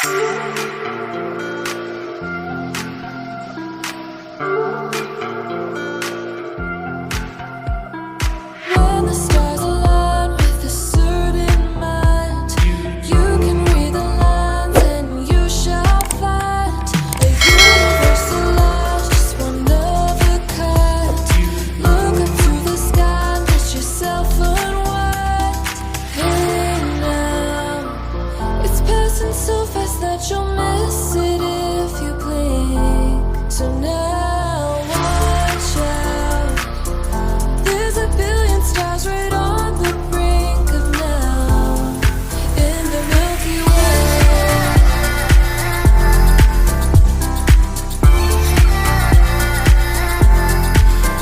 When the stars align with a certain mind, you can read the lines and you shall find a universal light, just one of a kind. Look up to the sky and let yourself unwind. Hey now, it's passing so fast that you'll miss it if you blink. So now watch out. There's a billion stars right on the brink of now in the Milky Way.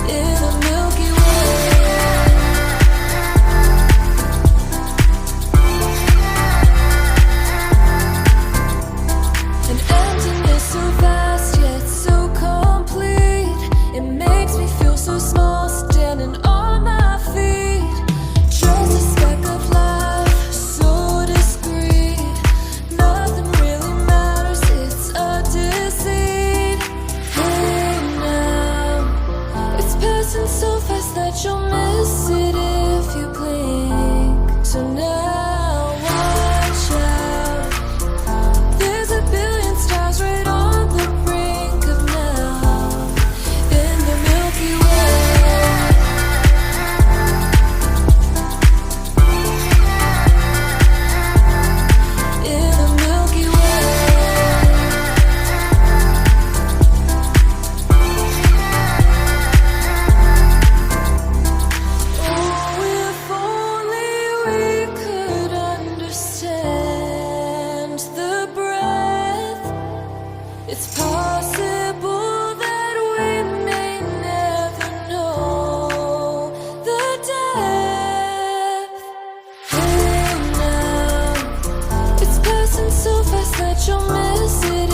In the Milky Way. An emptiness so vast yet so complete. It makes me feel so small standing on my feet. Just a speck of life, so discreet. Nothing really matters, it's a deceit. Hey now, it's passing so fast that you'll miss it if you blink. So now watch out. There's a billion stars right on the brink of now in the Milky Way. In the Milky Way. Oh, if only we could understand the breath. It's possible that we may never know the depth. Hey now, it's passing so fast that you'll miss it